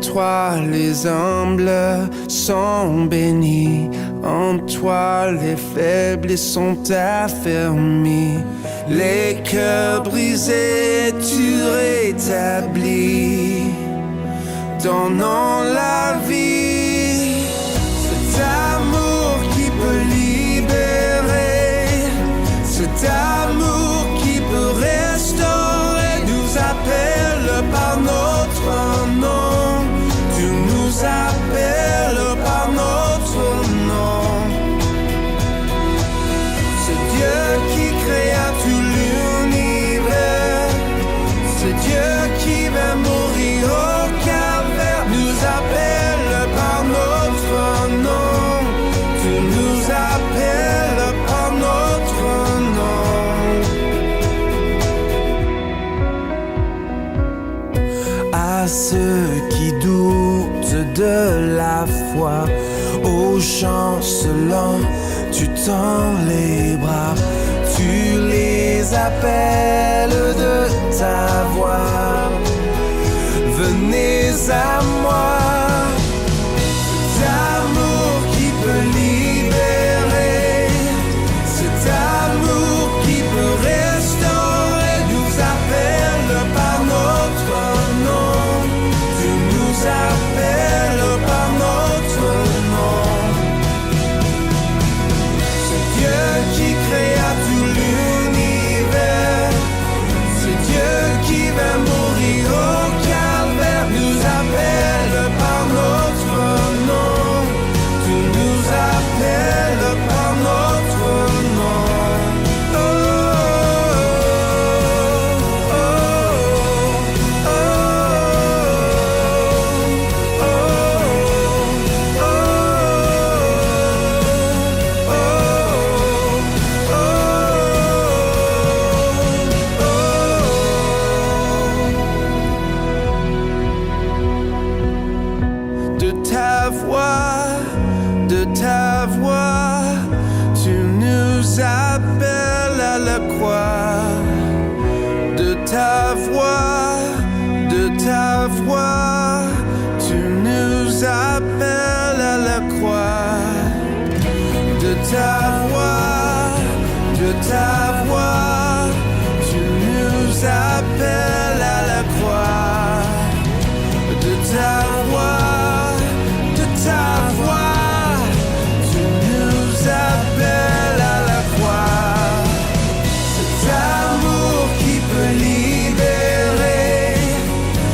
toi les humbles sont bénis, en toi les faibles sont affermis, les cœurs brisés tu rétablis, donnant la vie. Cet amour qui peut libérer, cet amour qui peut restaurer, nous appelle par notre nom. Tu nous appelles par notre nom. C'est Dieu qui créa tout l'univers, c'est Dieu qui va mourir au calvaire, nous appelle par notre nom. Tu nous appelles par notre nom. À ceux qui doutent de la foi, aux chancelants, tu tends les bras, tu les appelles de ta voix. Venez à moi, cet amour qui peut libérer, cet amour qui peut restaurer, nous appelle par notre nom. Tu nous appelles par notre nom. C'est Dieu qui créa tout l'univers, c'est Dieu qui va mourir au calvaire, nous appelle par notre nom. Tu nous appelles par notre nom. Oh, oh, oh, de ta voix, tu nous appelles à la croix. De ta voix, tu nous appelles à la croix. De ta voix, tu nous appelles à la croix. De ta voix, tu nous appelles à la croix. Cet amour qui peut libérer,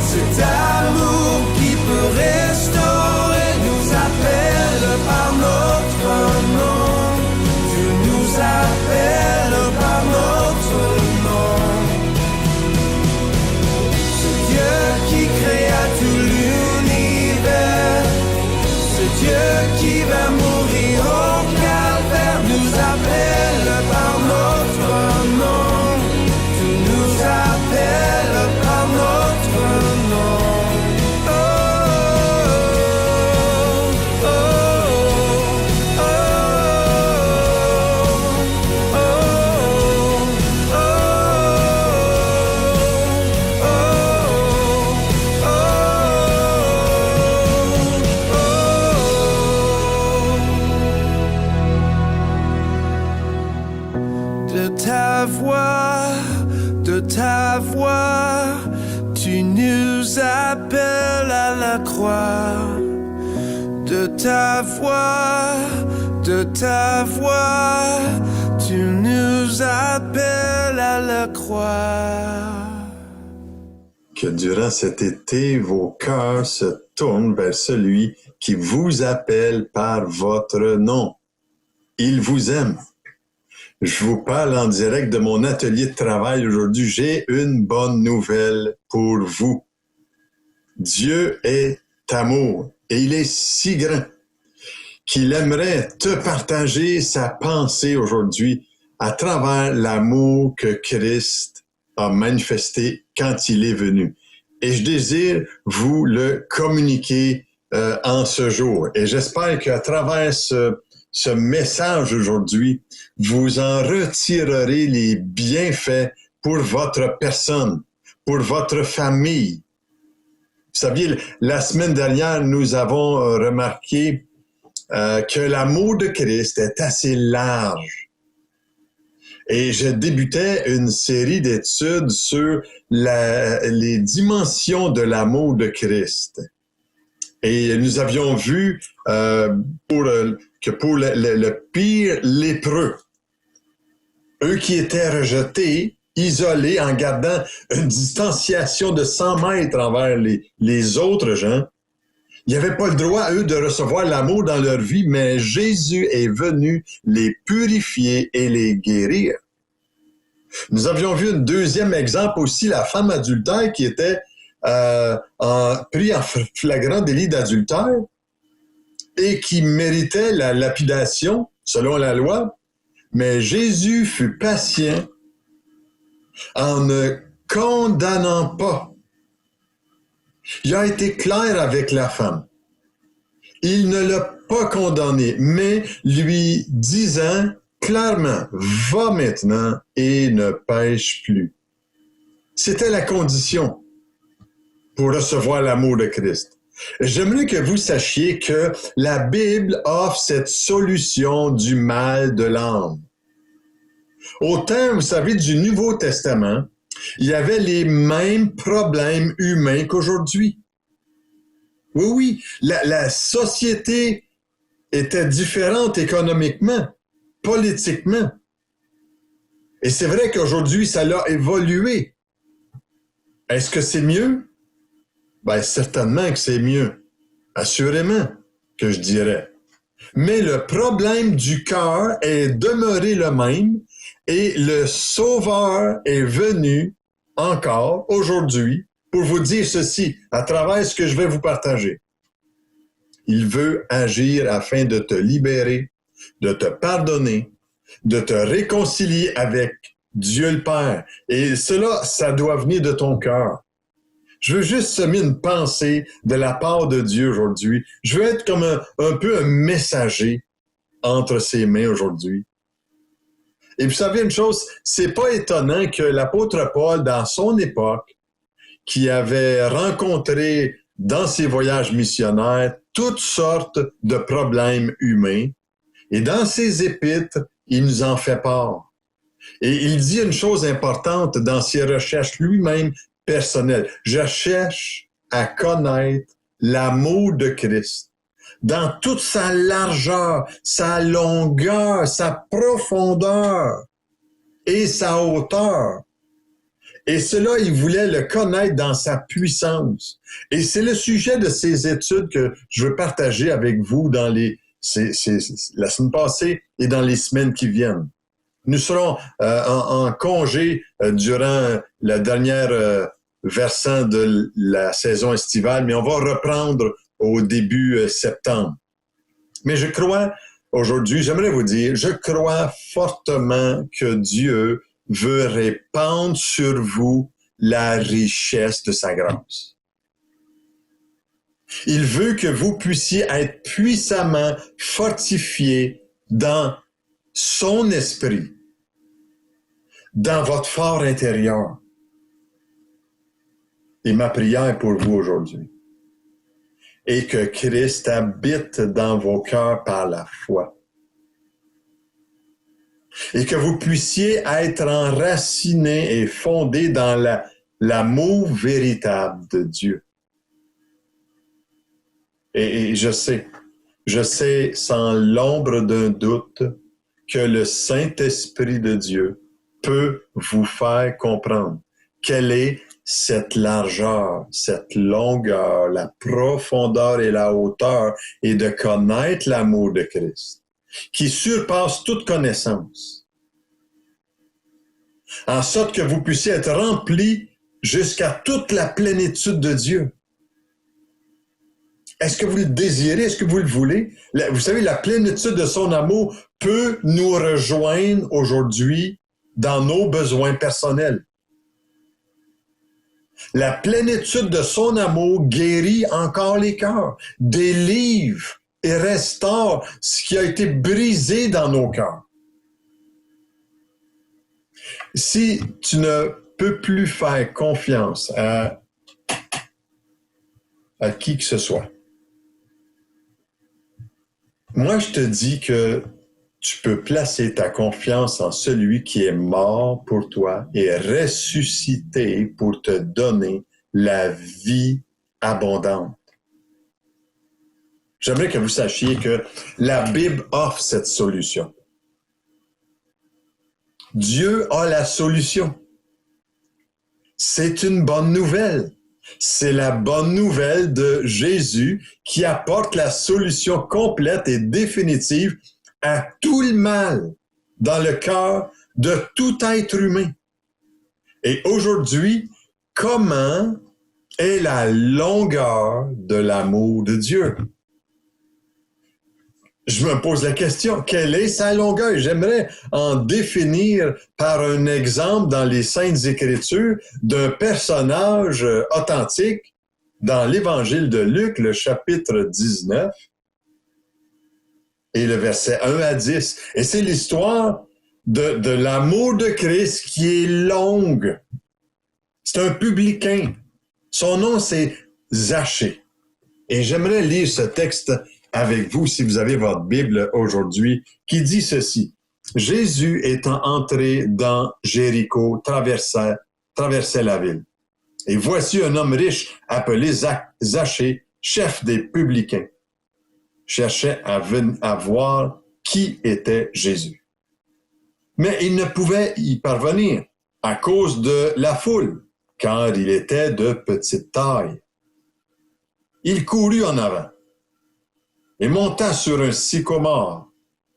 cet amour qui peut restaurer, nous appelle par notre nom. Tu nous appelles par notre nom. C'est Dieu qui créa tout l'univers, c'est Dieu qui va mourir au calvaire, nous appelle par notre nom. Tu nous appelles par notre nom. Oh, oh, oh, oh, oh, de ta voix, tu nous appelles à la croix. De ta voix, tu nous appelles à la croix. Que durant cet été, vos cœurs se tournent vers celui qui vous appelle par votre nom. Il vous aime. Je vous parle en direct de mon atelier de travail aujourd'hui. J'ai une bonne nouvelle pour vous. Dieu est amour et il est si grand qu'il aimerait te partager sa pensée aujourd'hui à travers l'amour que Christ a manifesté quand il est venu. Et je désire vous le communiquer en ce jour. Et j'espère qu'à travers ce message aujourd'hui, vous en retirerez les bienfaits pour votre personne, pour votre famille. saviez, la semaine dernière, nous avons remarqué que l'amour de Christ est assez large. Et je débutais une série d'études sur les dimensions de l'amour de Christ. Et nous avions vu que pour le pire lépreux, eux qui étaient rejetés, isolés, en gardant une distanciation de 100 mètres envers les autres gens, ils n'avaient pas le droit, eux, de recevoir l'amour dans leur vie, mais Jésus est venu les purifier et les guérir. Nous avions vu un deuxième exemple aussi, la femme adultère qui était pris en flagrant délit d'adultère et qui méritait la lapidation selon la loi. Mais Jésus fut patient en ne condamnant pas. Il a été clair avec la femme. Il ne l'a pas condamnée, mais lui disant clairement, va maintenant et ne pêche plus. C'était la condition pour recevoir l'amour de Christ. J'aimerais que vous sachiez que la Bible offre cette solution du mal de l'âme. Au temps, vous savez, du Nouveau Testament, il y avait les mêmes problèmes humains qu'aujourd'hui. Oui, la société était différente économiquement, politiquement. Et c'est vrai qu'aujourd'hui, ça a évolué. Est-ce que c'est mieux? Ben, certainement que c'est mieux. Assurément que je dirais. Mais le problème du cœur est demeuré le même et le Sauveur est venu encore aujourd'hui pour vous dire ceci à travers ce que je vais vous partager. Il veut agir afin de te libérer, de te pardonner, de te réconcilier avec Dieu le Père. Et cela, ça doit venir de ton cœur. Je veux juste semer une pensée de la part de Dieu aujourd'hui. Je veux être comme un peu un messager entre ses mains aujourd'hui. Et vous savez une chose, c'est pas étonnant que l'apôtre Paul, dans son époque, qui avait rencontré dans ses voyages missionnaires toutes sortes de problèmes humains, et dans ses épîtres, il nous en fait part. Et il dit une chose importante dans ses recherches lui-même personnelles. Je cherche à connaître l'amour de Christ dans toute sa largeur, sa longueur, sa profondeur et sa hauteur. Et cela, il voulait le connaître dans sa puissance. Et c'est le sujet de ces études que je veux partager avec vous dans la semaine passée et dans les semaines qui viennent. Nous serons en congé durant la dernière versant de la saison estivale, mais on va reprendre au début septembre. Mais je crois, aujourd'hui, j'aimerais vous dire, je crois fortement que Dieu veut répandre sur vous la richesse de sa grâce. Il veut que vous puissiez être puissamment fortifiés dans son esprit, dans votre fort intérieur. Et ma prière pour vous aujourd'hui est que Christ habite dans vos cœurs par la foi. Et que vous puissiez être enracinés et fondés dans l'amour véritable de Dieu. Et je sais sans l'ombre d'un doute que le Saint-Esprit de Dieu peut vous faire comprendre quelle est cette largeur, cette longueur, la profondeur et la hauteur, et de connaître l'amour de Christ, qui surpasse toute connaissance, en sorte que vous puissiez être remplis jusqu'à toute la plénitude de Dieu. Est-ce que vous le désirez? Est-ce que vous le voulez? Vous savez, la plénitude de son amour peut nous rejoindre aujourd'hui dans nos besoins personnels. La plénitude de son amour guérit encore les cœurs, délivre et restaure ce qui a été brisé dans nos cœurs. Si tu ne peux plus faire confiance à à qui que ce soit. Moi, je te dis que tu peux placer ta confiance en celui qui est mort pour toi et ressuscité pour te donner la vie abondante. J'aimerais que vous sachiez que la Bible offre cette solution. Dieu a la solution. C'est une bonne nouvelle. C'est la bonne nouvelle de Jésus qui apporte la solution complète et définitive à tout le mal dans le cœur de tout être humain. Et aujourd'hui, comment est la longueur de l'amour de Dieu? Je me pose la question, quelle est sa longueur? J'aimerais en définir par un exemple dans les Saintes Écritures d'un personnage authentique dans l'Évangile de Luc, le chapitre 19, et le verset 1 à 10. Et c'est l'histoire de l'amour de Christ qui est longue. C'est un publicain. Son nom, c'est Zachée. Et j'aimerais lire ce texte avec vous, si vous avez votre Bible aujourd'hui, qui dit ceci. Jésus étant entré dans Jéricho, traversait la ville. Et voici un homme riche appelé Zachée, chef des publicains, cherchait à voir qui était Jésus. Mais il ne pouvait y parvenir à cause de la foule, car il était de petite taille. Il courut en avant et monta sur un sycomore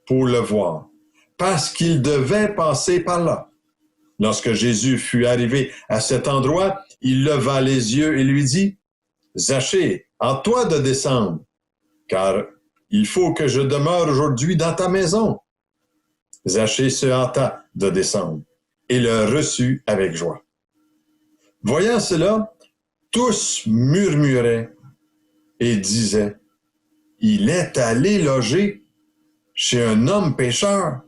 pour le voir, parce qu'il devait passer par là. Lorsque Jésus fut arrivé à cet endroit, il leva les yeux et lui dit, « Zachée, hâte-toi de descendre, car il faut que je demeure aujourd'hui dans ta maison. » Zachée se hâta de descendre et le reçut avec joie. Voyant cela, tous murmuraient et disaient, « Il est allé loger chez un homme pécheur. »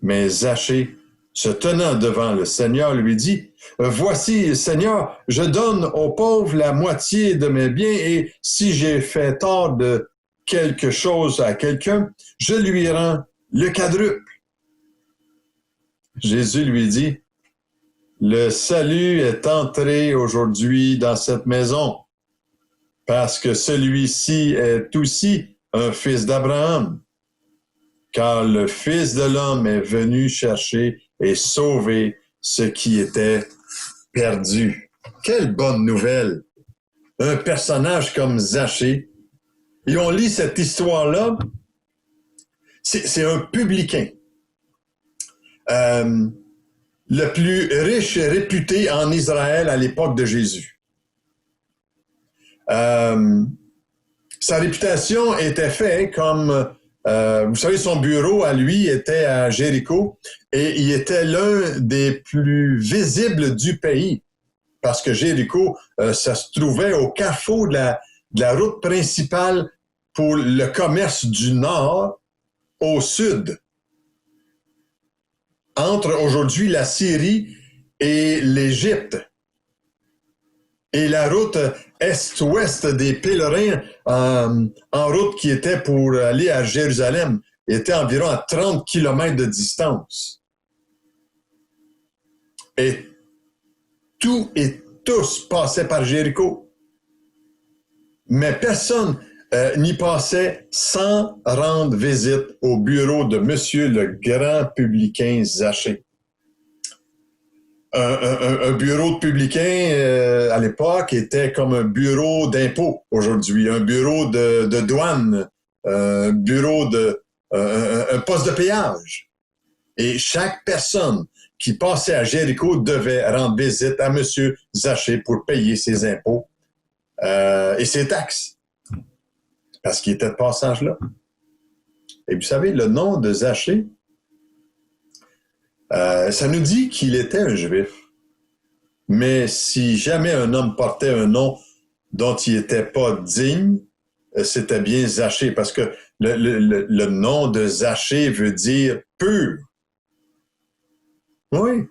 Mais Zachée, se tenant devant le Seigneur, lui dit, « Voici, Seigneur, je donne aux pauvres la moitié de mes biens et si j'ai fait tort de quelque chose à quelqu'un, je lui rends le quadruple. » Jésus lui dit, « Le salut est entré aujourd'hui dans cette maison, parce que celui-ci est aussi un fils d'Abraham, car le Fils de l'homme est venu chercher et sauver ce qui était perdu. » Quelle bonne nouvelle! Un personnage comme Zachée. Et on lit cette histoire-là, c'est un publicain. Le plus riche et réputé en Israël à l'époque de Jésus. Sa réputation était faite comme, vous savez, son bureau à lui était à Jéricho et il était l'un des plus visibles du pays parce que Jéricho, ça se trouvait au carrefour de la route principale pour le commerce du nord au sud, entre aujourd'hui la Syrie et l'Égypte. Et la route est-ouest des pèlerins en route qui était pour aller à Jérusalem était environ à 30 km de distance. Et tout et tous passaient par Jéricho. Mais personne n'y passait sans rendre visite au bureau de Monsieur le grand publicain Zachée. Un bureau de publicain à l'époque était comme un bureau d'impôt aujourd'hui, un bureau de douane, un bureau un poste de péage. Et chaque personne qui passait à Jéricho devait rendre visite à Monsieur Zachée pour payer ses impôts et ses taxes, parce qu'il était de passage là. Et vous savez, le nom de Zachée, ça nous dit qu'il était un Juif. Mais si jamais un homme portait un nom dont il n'était pas digne, c'était bien Zachée, parce que le nom de Zachée veut dire pur. Oui.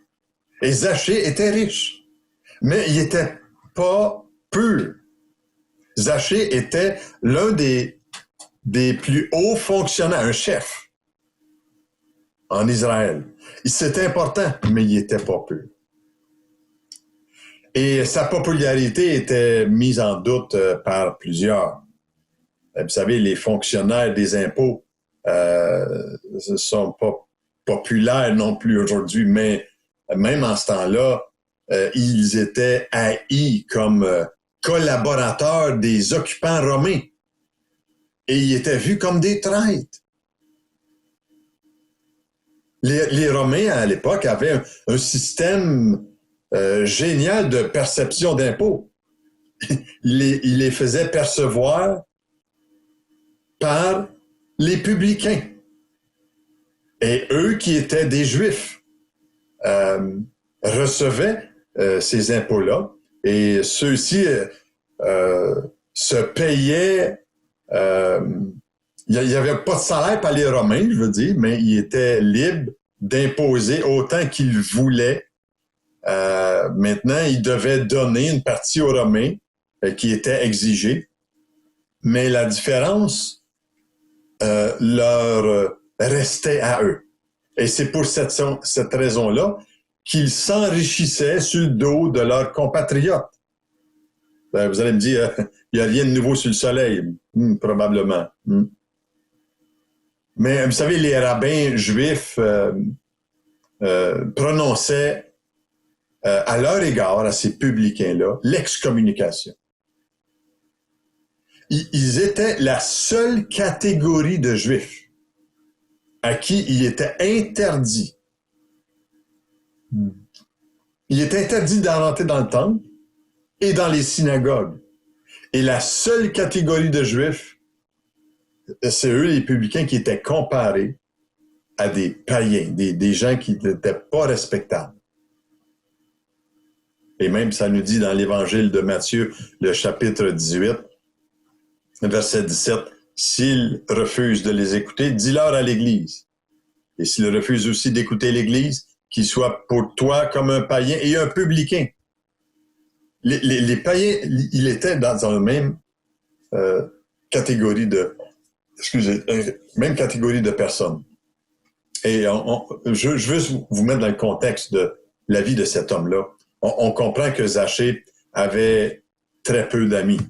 Et Zachée était riche, mais il n'était pas pur. Zachée était l'un des plus hauts fonctionnaires, un chef en Israël. C'était important, mais il était pas peu. Et sa popularité était mise en doute par plusieurs. Vous savez, les fonctionnaires des impôts ne sont pas populaires non plus aujourd'hui, mais même en ce temps-là, ils étaient haïs comme collaborateurs des occupants romains. Et ils étaient vus comme des traîtres. Les Romains, à l'époque, avaient un système génial de perception d'impôts. Ils les faisaient percevoir par les publicains. Et eux, qui étaient des Juifs, recevaient ces impôts-là. Et ceux-ci se payaient. Il n'y avait pas de salaire par les Romains, je veux dire, mais ils étaient libres d'imposer autant qu'ils voulaient. Maintenant, ils devaient donner une partie aux Romains qui était exigée. Mais la différence leur restait à eux. Et c'est pour cette raison-là qu'ils s'enrichissaient sur le dos de leurs compatriotes. Vous allez me dire, il n'y a rien de nouveau sur le soleil. Probablement. Mais vous savez, les rabbins juifs prononçaient à leur égard, à ces publicains-là, l'excommunication. Ils étaient la seule catégorie de juifs à qui il était interdit. Il était interdit d'entrer dans le temple et dans les synagogues. Et la seule catégorie de juifs, c'est eux, les publicains, qui étaient comparés à des païens, des gens qui n'étaient pas respectables. Et même, ça nous dit dans l'Évangile de Matthieu, le chapitre 18, verset 17, « S'ils refusent de les écouter, dis-leur à l'Église. Et s'ils refusent aussi d'écouter l'Église, qu'il soit pour toi comme un païen et un publicain. » Les païens, ils étaient dans la même catégorie de... même catégorie de personnes. Et je veux vous mettre dans le contexte de la vie de cet homme-là. On comprend que Zachée avait très peu d'amis.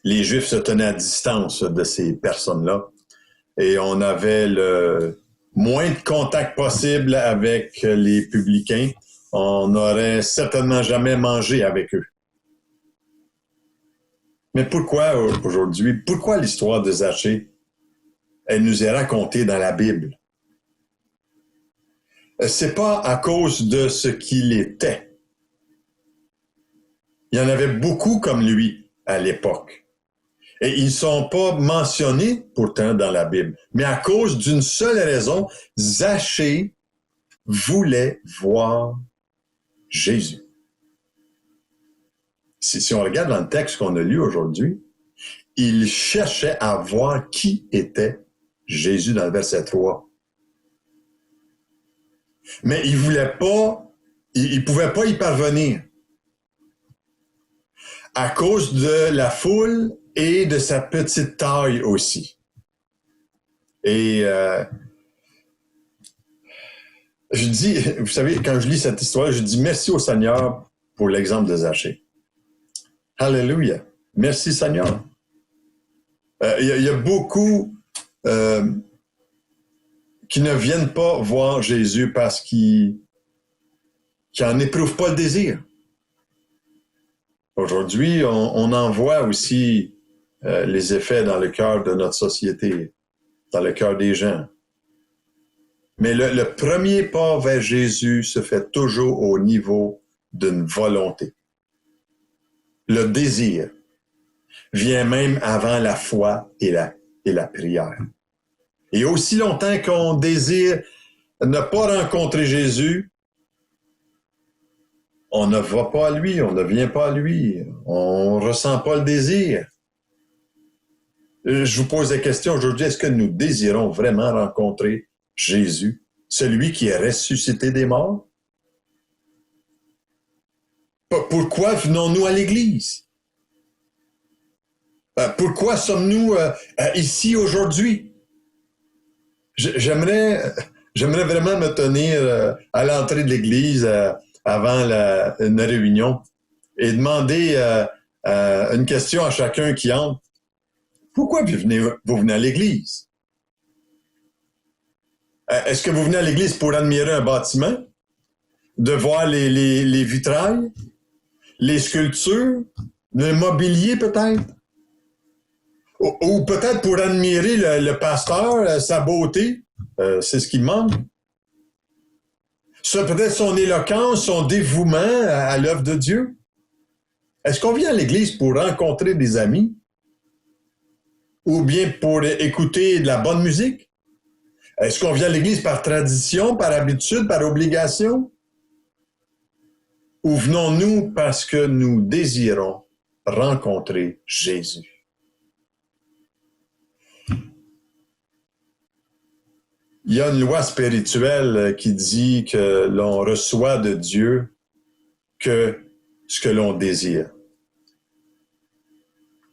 Les Juifs se tenaient à distance de ces personnes-là et on avait le moins de contact possible avec les publicains. On n'aurait certainement jamais mangé avec eux. Mais pourquoi aujourd'hui, pourquoi l'histoire de Zachée, elle nous est racontée dans la Bible? C'est pas à cause de ce qu'il était. Il y en avait beaucoup comme lui à l'époque. Et ils ne sont pas mentionnés pourtant dans la Bible. Mais à cause d'une seule raison, Zachée voulait voir Jésus. Si on regarde dans le texte qu'on a lu aujourd'hui, il cherchait à voir qui était Jésus dans le verset 3. Mais il voulait pas, il pouvait pas y parvenir à cause de la foule et de sa petite taille aussi. Et je dis, vous savez, quand je lis cette histoire, je dis merci au Seigneur pour l'exemple de Zachée. Alléluia. Merci Seigneur. Il y a beaucoup qui ne viennent pas voir Jésus parce qu'ils n'en éprouvent pas le désir. Aujourd'hui, on en voit aussi les effets dans le cœur de notre société, dans le cœur des gens. Mais le premier pas vers Jésus se fait toujours au niveau d'une volonté. Le désir vient même avant la foi et la prière. Et aussi longtemps qu'on désire ne pas rencontrer Jésus, on ne va pas à lui, on ne vient pas à lui, on ne ressent pas le désir. Je vous pose la question aujourd'hui, est-ce que nous désirons vraiment rencontrer Jésus, celui qui est ressuscité des morts? Pourquoi venons-nous à l'Église? Pourquoi sommes-nous ici aujourd'hui? J'aimerais vraiment me tenir à l'entrée de l'église avant une réunion et demander une question à chacun qui entre. Pourquoi vous venez à l'église? Est-ce que vous venez à l'église pour admirer un bâtiment? De voir les vitrails? Les sculptures? Le mobilier peut-être? Ou peut-être pour admirer le pasteur, sa beauté? C'est ce qui manque. Ça, peut-être son éloquence, son dévouement à l'œuvre de Dieu. Est-ce qu'on vient à l'église pour rencontrer des amis? Ou bien pour écouter de la bonne musique? Est-ce qu'on vient à l'église par tradition, par habitude, par obligation? Ou venons-nous parce que nous désirons rencontrer Jésus? Il y a une loi spirituelle qui dit que l'on reçoit de Dieu que ce que l'on désire.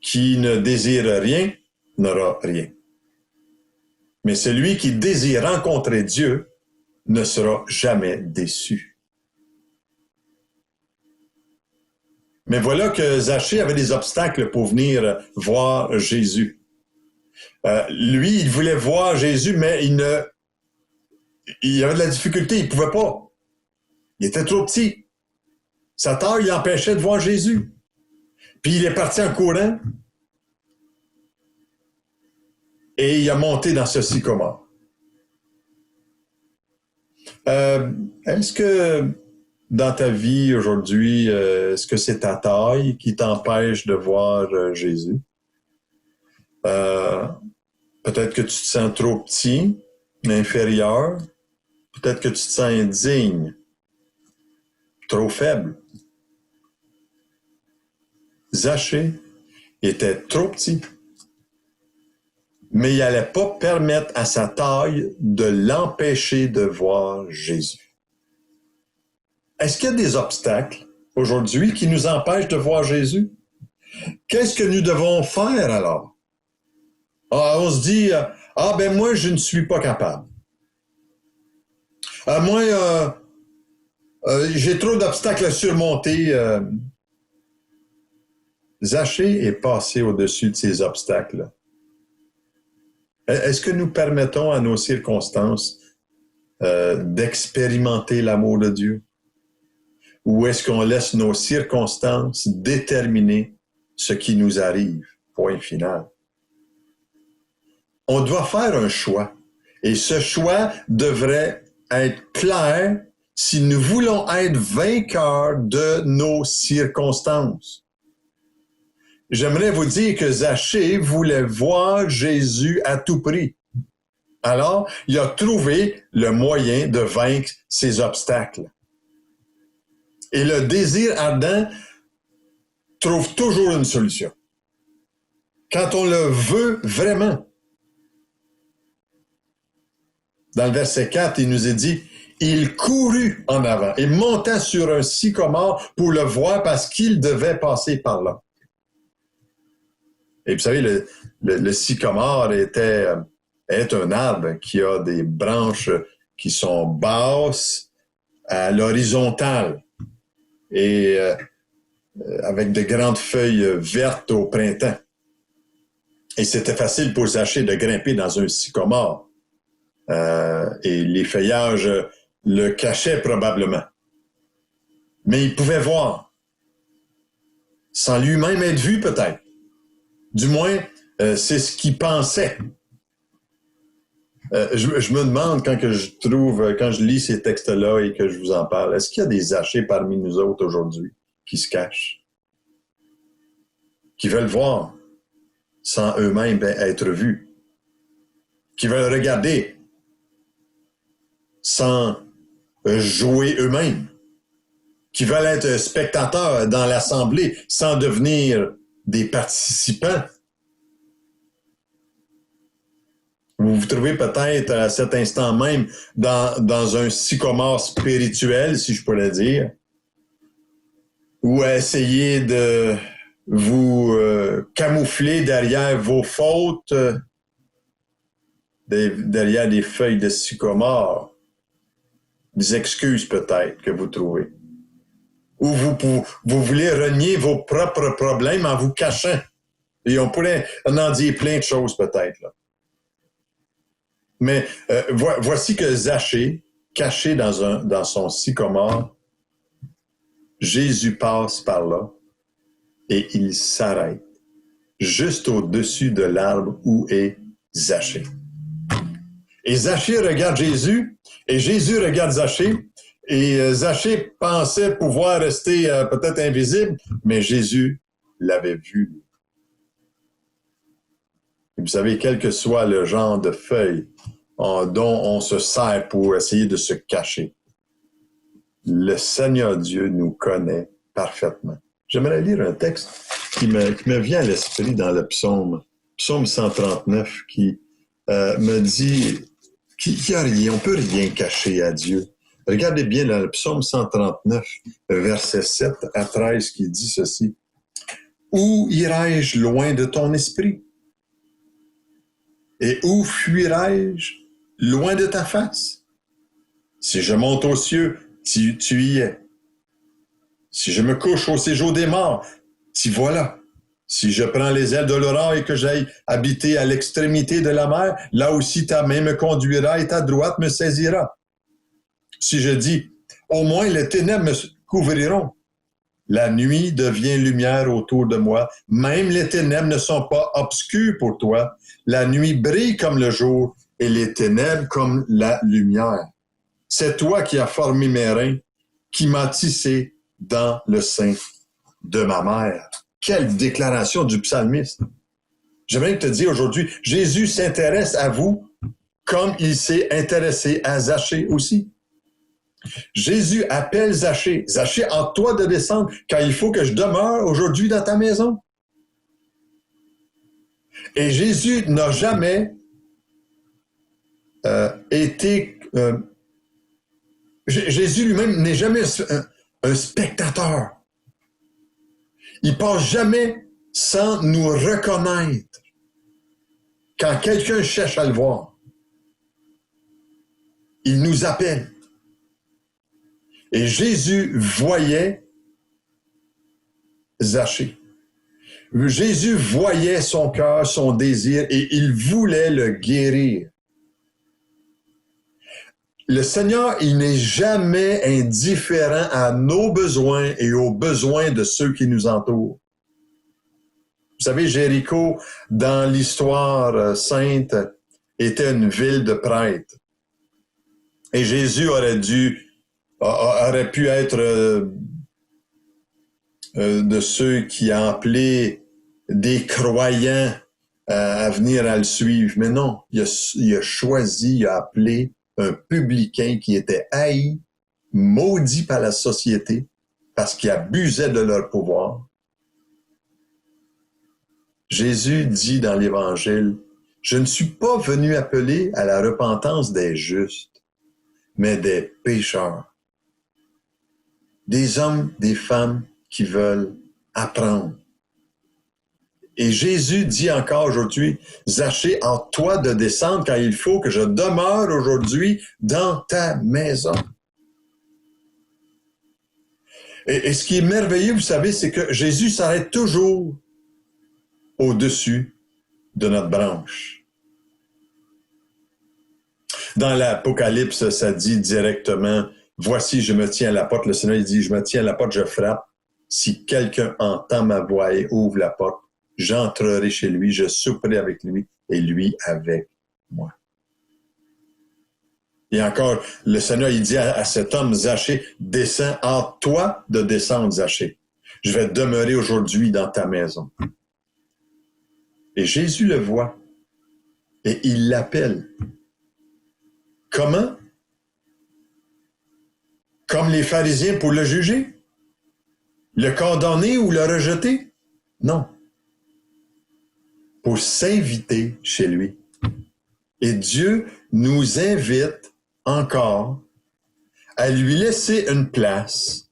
Qui ne désire rien n'aura rien. Mais celui qui désire rencontrer Dieu ne sera jamais déçu. Mais voilà que Zachée avait des obstacles pour venir voir Jésus. Lui, il voulait voir Jésus, mais il avait de la difficulté, il ne pouvait pas. Il était trop petit. Sa taille l'empêchait de voir Jésus. Puis il est parti en courant et il a monté dans ce sycomore. Est-ce que dans ta vie aujourd'hui, est-ce que c'est ta taille qui t'empêche de voir Jésus? Peut-être que tu te sens trop petit, inférieur. Peut-être que tu te sens indigne, trop faible. Zachée était trop petit, mais il n'allait pas permettre à sa taille de l'empêcher de voir Jésus. Est-ce qu'il y a des obstacles aujourd'hui qui nous empêchent de voir Jésus? Qu'est-ce que nous devons faire alors? On se dit, moi, je ne suis pas capable. J'ai trop d'obstacles à surmonter. Zachée est passé au-dessus de ces obstacles. Est-ce que nous permettons à nos circonstances d'expérimenter l'amour de Dieu? Ou est-ce qu'on laisse nos circonstances déterminer ce qui nous arrive? Point final. On doit faire un choix. Et ce choix devrait être clair si nous voulons être vainqueurs de nos circonstances. J'aimerais vous dire que Zachée voulait voir Jésus à tout prix. Alors, il a trouvé le moyen de vaincre ses obstacles. Et le désir ardent trouve toujours une solution. Quand on le veut vraiment. Dans le verset 4, il nous est dit, « Il courut en avant et monta sur un sycomore pour le voir parce qu'il devait passer par là. » Et vous savez, le sycomore est un arbre qui a des branches qui sont basses à l'horizontale et avec de grandes feuilles vertes au printemps. Et c'était facile pour Zachée de grimper dans un sycomore. Et les feuillages le cachaient probablement. Mais il pouvait voir, sans lui-même être vu peut-être. Du moins, c'est ce qu'il pensait. Je me demande quand je lis ces textes-là et que je vous en parle, est-ce qu'il y a des Zachées parmi nous autres aujourd'hui qui se cachent, qui veulent voir sans eux-mêmes être vus, qui veulent regarder sans jouer eux-mêmes, qui veulent être spectateurs dans l'assemblée sans devenir des participants. Vous vous trouvez peut-être à cet instant même dans un sycomore spirituel, si je pourrais dire, ou à essayer de vous camouflez derrière vos fautes, derrière des feuilles de sycomore, des excuses peut-être que vous trouvez. Ou vous voulez renier vos propres problèmes en vous cachant. Et on pourrait en dire plein de choses peut-être, là. Mais voici que Zachée, caché dans son sycomore, Jésus passe par là et il s'arrête juste au-dessus de l'arbre où est Zachée. Et Zachée regarde Jésus et Jésus regarde Zachée et Zachée pensait pouvoir rester peut-être invisible, mais Jésus l'avait vu. Et vous savez, quel que soit le genre de feuille dont on se sert pour essayer de se cacher, le Seigneur Dieu nous connaît parfaitement. J'aimerais lire un texte qui me vient à l'esprit dans le psaume 139, qui me dit qu'il n'y a rien, on ne peut rien cacher à Dieu. Regardez bien dans le psaume 139, versets 7 à 13, qui dit ceci. « Où irai-je loin de ton esprit? Et où fuirai-je loin de ta face? Si je monte aux cieux, tu y es. Si je me couche au séjour des morts, t'y voilà. Si je prends les ailes de l'aurore et que j'aille habiter à l'extrémité de la mer, là aussi ta main me conduira et ta droite me saisira. Si je dis, au moins les ténèbres me couvriront. La nuit devient lumière autour de moi. Même les ténèbres ne sont pas obscures pour toi. La nuit brille comme le jour et les ténèbres comme la lumière. C'est toi qui as formé mes reins, qui m'as tissé dans le sein de ma mère. Quelle déclaration du psalmiste. J'aimerais te dire aujourd'hui, Jésus s'intéresse à vous comme il s'est intéressé à Zachée aussi. Jésus appelle Zachée. Zachée, en toi de descendre, car il faut que je demeure aujourd'hui dans ta maison. Et Jésus n'a jamais été... Jésus lui-même n'est jamais un spectateur. Il passe jamais sans nous reconnaître quand quelqu'un cherche à le voir. Il nous appelle. Et Jésus voyait Zachée. Jésus voyait son cœur, son désir, et il voulait le guérir. Le Seigneur, il n'est jamais indifférent à nos besoins et aux besoins de ceux qui nous entourent. Vous savez, Jéricho, dans l'histoire sainte, était une ville de prêtres. Et Jésus aurait pu être de ceux qui appelaient des croyants à venir à le suivre. Mais non, il a choisi, il a appelé un publicain qui était haï, maudit par la société, parce qu'il abusait de leur pouvoir. Jésus dit dans l'Évangile, « Je ne suis pas venu appeler à la repentance des justes, mais des pécheurs. » Des hommes, des femmes qui veulent apprendre. Et Jésus dit encore aujourd'hui, « Zachée, en toi de descendre, car il faut que je demeure aujourd'hui dans ta maison. » Et ce qui est merveilleux, vous savez, c'est que Jésus s'arrête toujours au-dessus de notre branche. Dans l'Apocalypse, ça dit directement, « Voici, je me tiens à la porte. » Le Seigneur dit, « Je me tiens à la porte, je frappe. Si quelqu'un entend ma voix et ouvre la porte, j'entrerai chez lui, je souperai avec lui et lui avec moi. » Et encore, le Seigneur, il dit à cet homme, Zachée, « Descends, en toi de descendre, Zachée. Je vais demeurer aujourd'hui dans ta maison. » Et Jésus le voit et il l'appelle. Comment? Comme les pharisiens pour le juger? Le condamner ou le rejeter? Non. Pour s'inviter chez lui. Et Dieu nous invite encore à lui laisser une place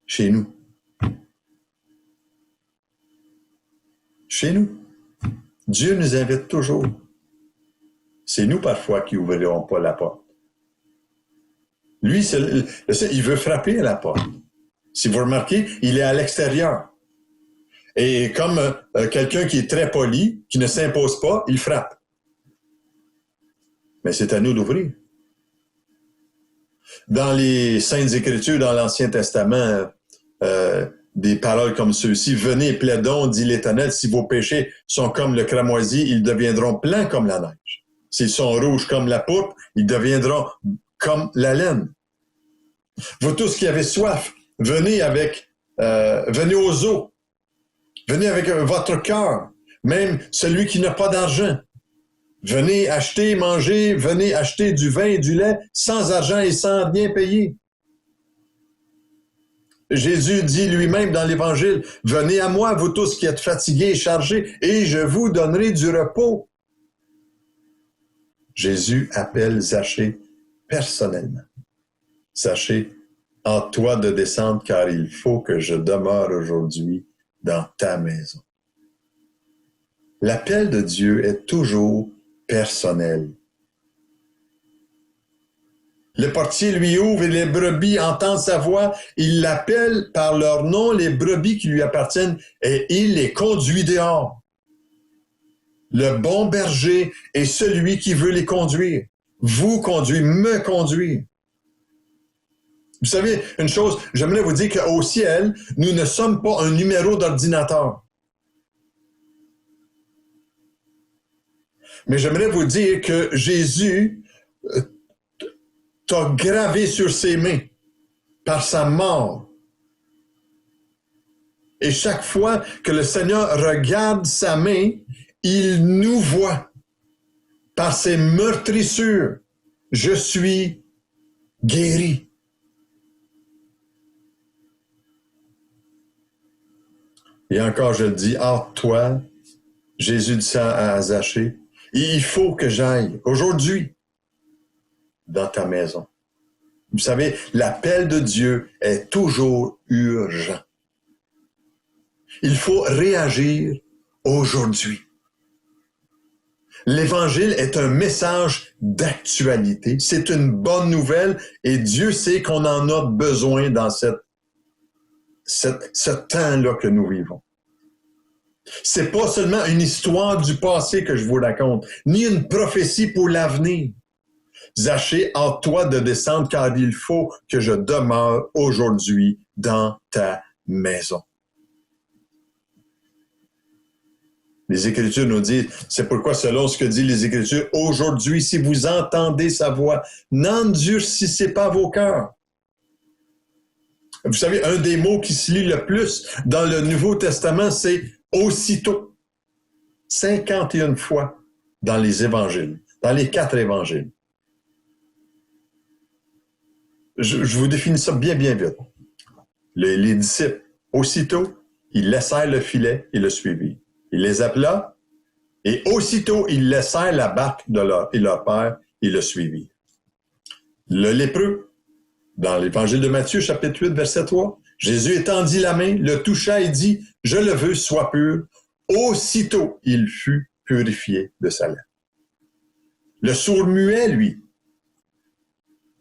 chez nous. chez nous. Dieu nous invite toujours. C'est nous parfois qui n'ouvrirons pas la porte. Lui, il veut frapper à la porte. Si vous remarquez, il est à l'extérieur. Et comme quelqu'un qui est très poli, qui ne s'impose pas, il frappe. Mais c'est à nous d'ouvrir. Dans les Saintes Écritures, dans l'Ancien Testament, des paroles comme ceux-ci, « Venez, plaidons, dit l'Éternel, si vos péchés sont comme le cramoisi, ils deviendront blancs comme la neige. S'ils sont rouges comme la pourpre, ils deviendront comme la laine. Vous tous qui avez soif, venez aux eaux. Venez avec votre cœur, même celui qui n'a pas d'argent. Venez acheter, manger, venez acheter du vin et du lait sans argent et sans rien payer. » Jésus dit lui-même dans l'Évangile, « Venez à moi, vous tous qui êtes fatigués et chargés, et je vous donnerai du repos. » Jésus appelle Zachée personnellement. « Zachée, en toi de descendre, car il faut que je demeure aujourd'hui dans ta maison. » L'appel de Dieu est toujours personnel. Le portier lui ouvre et les brebis entendent sa voix. Il l'appelle par leur nom, les brebis qui lui appartiennent, et il les conduit dehors. Le bon berger est celui qui veut les conduire. Vous conduire, me conduire. Vous savez, une chose, j'aimerais vous dire qu'au ciel, nous ne sommes pas un numéro d'ordinateur. Mais j'aimerais vous dire que Jésus t'a gravé sur ses mains par sa mort. Et chaque fois que le Seigneur regarde sa main, il nous voit par ses meurtrissures. Je suis guéri. Et encore, je le dis, hâte-toi, Jésus dit ça à Zachée, il faut que j'aille aujourd'hui dans ta maison. Vous savez, l'appel de Dieu est toujours urgent. Il faut réagir aujourd'hui. L'Évangile est un message d'actualité. C'est une bonne nouvelle et Dieu sait qu'on en a besoin dans ce temps-là que nous vivons. C'est pas seulement une histoire du passé que je vous raconte, ni une prophétie pour l'avenir. Zachée, hâte-toi de descendre car il faut que je demeure aujourd'hui dans ta maison. Les Écritures nous disent, c'est pourquoi selon ce que disent les Écritures, aujourd'hui, si vous entendez sa voix, n'endurcissez pas vos cœurs. Vous savez, un des mots qui se lit le plus dans le Nouveau Testament, c'est aussitôt. 51 fois dans les évangiles, dans les 4 évangiles. Je vous définis ça bien vite. Les disciples, aussitôt, ils laissèrent le filet et le suivirent. Il les appela et aussitôt, ils laissèrent la barque et leur père et le suivirent. Le lépreux, dans l'Évangile de Matthieu, chapitre 8, verset 3, Jésus étendit la main, le toucha et dit, « Je le veux, sois pur. » Aussitôt, il fut purifié de sa lèpre. Le sourd-muet, lui,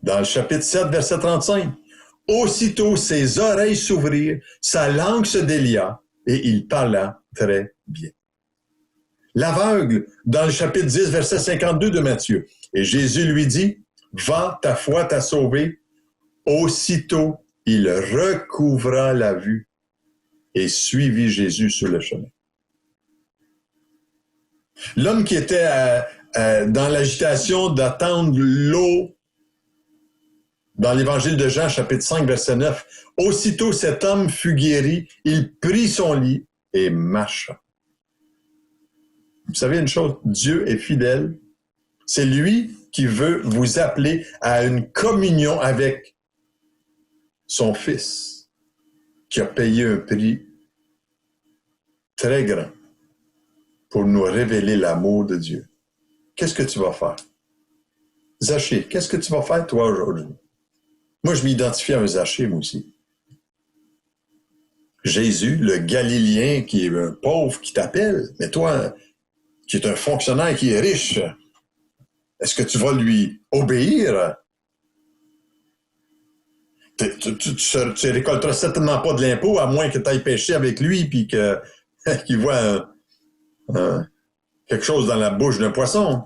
dans le chapitre 7, verset 35, « Aussitôt, ses oreilles s'ouvrirent, sa langue se délia, et il parla très bien. » L'aveugle, dans le chapitre 10, verset 52 de Matthieu, et Jésus lui dit, « Va, ta foi t'a sauvé. » Aussitôt, il recouvra la vue et suivit Jésus sur le chemin. L'homme qui était dans l'agitation d'attendre l'eau, dans l'Évangile de Jean, chapitre 5, verset 9, « Aussitôt cet homme fut guéri, il prit son lit et marcha. » Vous savez une chose, Dieu est fidèle. C'est lui qui veut vous appeler à une communion avec son Fils, qui a payé un prix très grand pour nous révéler l'amour de Dieu. Qu'est-ce que tu vas faire? Zachée, qu'est-ce que tu vas faire toi aujourd'hui? Moi, je m'identifie à un Zachée, moi aussi. Jésus, le Galiléen qui est un pauvre qui t'appelle, mais toi, qui es un fonctionnaire qui est riche, est-ce que tu vas lui obéir? Tu récolteras certainement pas de l'impôt, à moins que tu ailles pêcher avec lui puis qu'il voit quelque chose dans la bouche d'un poisson.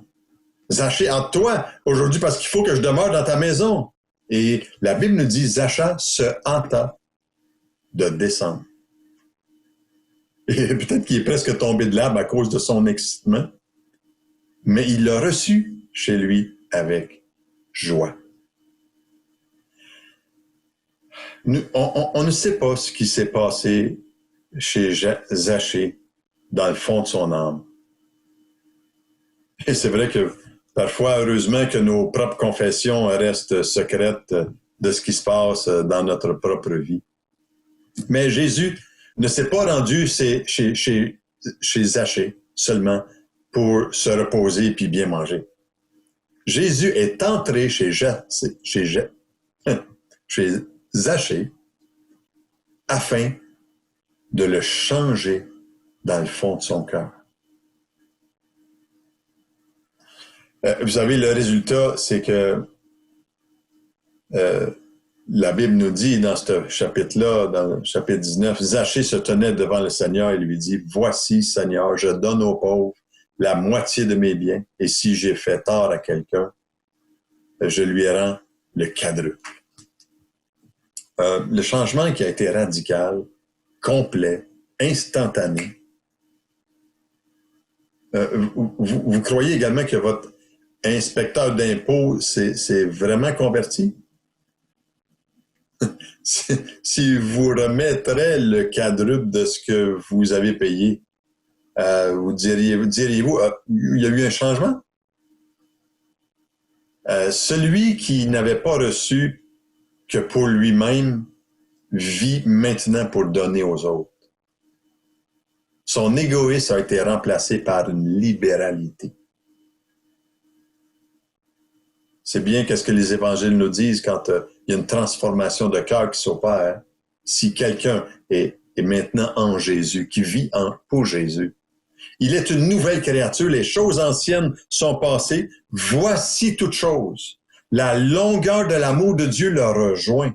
Zachée, entre toi aujourd'hui parce qu'il faut que je demeure dans ta maison. Et la Bible nous dit, Zacha se hâta de descendre. Et peut-être qu'il est presque tombé de l'arbre à cause de son excitement, mais il l'a reçu chez lui avec joie. On ne sait pas ce qui s'est passé chez Zachée dans le fond de son âme. Et c'est vrai que parfois, heureusement, que nos propres confessions restent secrètes de ce qui se passe dans notre propre vie. Mais Jésus ne s'est pas rendu chez Zachée seulement pour se reposer puis bien manger. Jésus est entré chez Zachée afin de le changer dans le fond de son cœur. Vous savez, le résultat, c'est que la Bible nous dit dans ce chapitre-là, dans le chapitre 19, Zachée se tenait devant le Seigneur et lui dit, « Voici, Seigneur, je donne aux pauvres la moitié de mes biens, et si j'ai fait tort à quelqu'un, je lui rends le quadruple. » Le changement qui a été radical, complet, instantané. Vous croyez également que votre inspecteur d'impôts s'est vraiment converti? Si vous remettrez le quadruple de ce que vous avez payé, diriez-vous, il y a eu un changement? Celui qui n'avait pas reçu que pour lui-même vit maintenant pour donner aux autres. Son égoïsme a été remplacé par une libéralité. C'est bien qu'est-ce que les évangiles nous disent quand il y a une transformation de cœur qui s'opère. Si quelqu'un est maintenant en Jésus, qui vit pour Jésus, il est une nouvelle créature. Les choses anciennes sont passées. Voici toutes choses. La longueur de l'amour de Dieu le rejoint.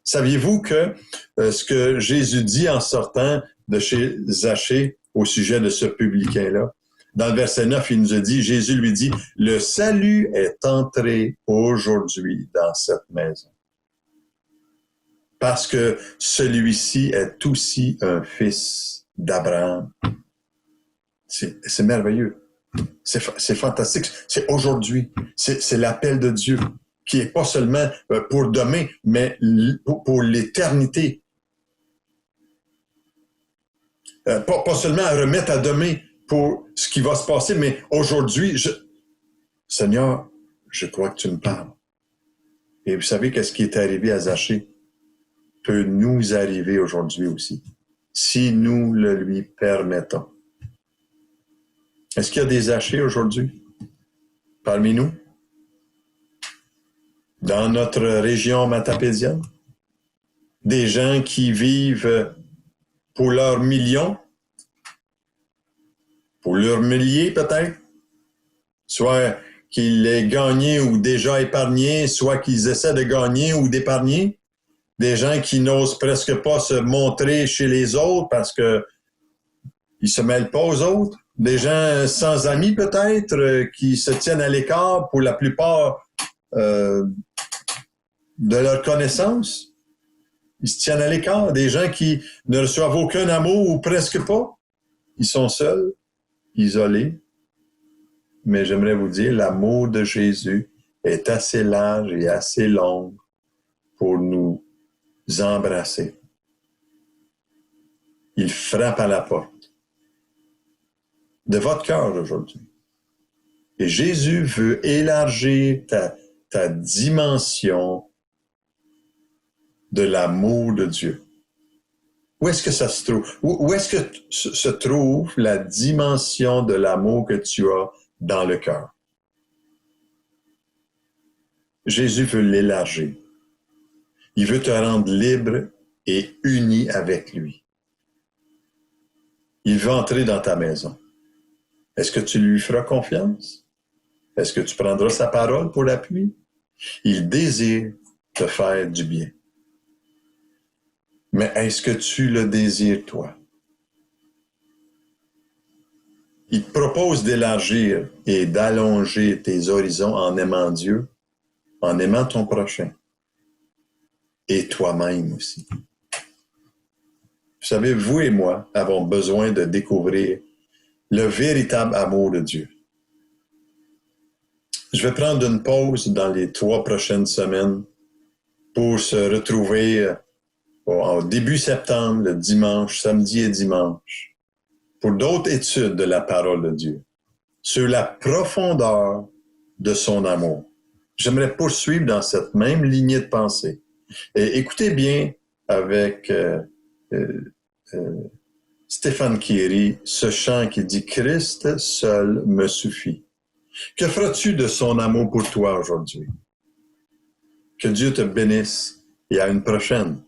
Saviez-vous que ce que Jésus dit en sortant de chez Zachée au sujet de ce publicain-là, dans le verset 9, il nous a dit, Jésus lui dit, « Le salut est entré aujourd'hui dans cette maison. Parce que celui-ci est aussi un fils d'Abraham. » C'est merveilleux. C'est fantastique. C'est aujourd'hui. C'est l'appel de Dieu qui est pas seulement pour demain, mais pour l'éternité. Pas seulement à remettre à demain pour ce qui va se passer, mais aujourd'hui, Seigneur, je crois que tu me parles. Et vous savez qu'est-ce qui est arrivé à Zachée peut nous arriver aujourd'hui aussi, si nous le lui permettons. Est-ce qu'il y a des Zachées aujourd'hui parmi nous? Dans notre région matapédienne? Des gens qui vivent pour leurs millions? Pour leurs milliers peut-être? Soit qu'ils aient gagné ou déjà épargné, soit qu'ils essaient de gagner ou d'épargner. Des gens qui n'osent presque pas se montrer chez les autres parce que ils se mêlent pas aux autres. Des gens sans amis peut-être, qui se tiennent à l'écart pour la plupart de leur connaissance. Ils se tiennent à l'écart. Des gens qui ne reçoivent aucun amour ou presque pas. Ils sont seuls, isolés. Mais j'aimerais vous dire, l'amour de Jésus est assez large et assez long pour nous embrasser. Il frappe à la porte de votre cœur aujourd'hui. Et Jésus veut élargir ta dimension de l'amour de Dieu. Où est-ce que ça se trouve? Où est-ce que se trouve la dimension de l'amour que tu as dans le cœur? Jésus veut l'élargir. Il veut te rendre libre et uni avec lui. Il veut entrer dans ta maison. Est-ce que tu lui feras confiance? Est-ce que tu prendras sa parole pour l'appui? Il désire te faire du bien. Mais est-ce que tu le désires, toi? Il te propose d'élargir et d'allonger tes horizons en aimant Dieu, en aimant ton prochain et toi-même aussi. Vous savez, vous et moi avons besoin de découvrir le véritable amour de Dieu. Je vais prendre une pause dans les 3 prochaines semaines pour se retrouver au début septembre, le dimanche, samedi et dimanche, pour d'autres études de la parole de Dieu, sur la profondeur de son amour. J'aimerais poursuivre dans cette même lignée de pensée. Et écoutez bien avec Stéphane Kéry ce chant qui dit « Christ seul me suffit ». Que feras-tu de son amour pour toi aujourd'hui? Que Dieu te bénisse et à une prochaine.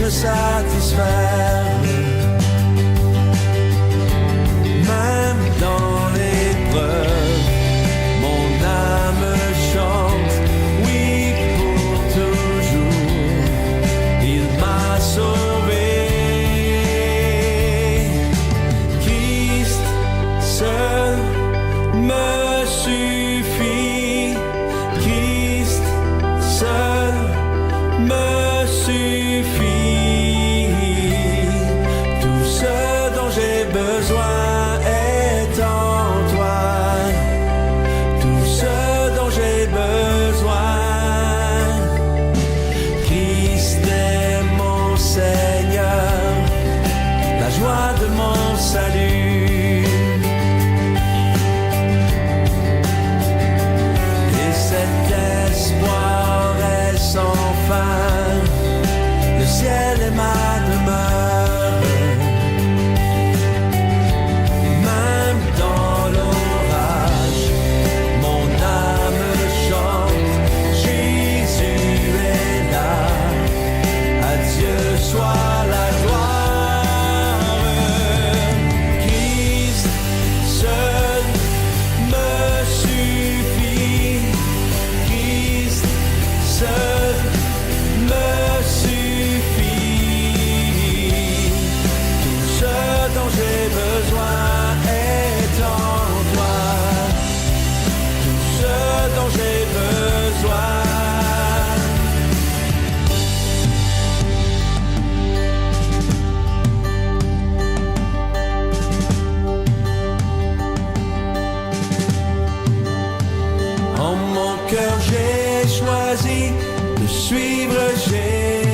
Satisfaire, même dans l'épreuve, mon âme chante, oui pour toujours, il m'a sauvé. Christ seul me suffit, Christ seul me suffit. Besoin est en toi, tout ce dont j'ai besoin. Christ est mon Seigneur, la joie de mon salut. Et cet espoir est sans fin, le ciel est ma demeure. Soit la gloire, Christ seul me suffit, Christ seul me suffit. Tout ce dont j'ai besoin est en toi, tout ce dont j'ai besoin. En mon cœur j'ai choisi de suivre Jésus.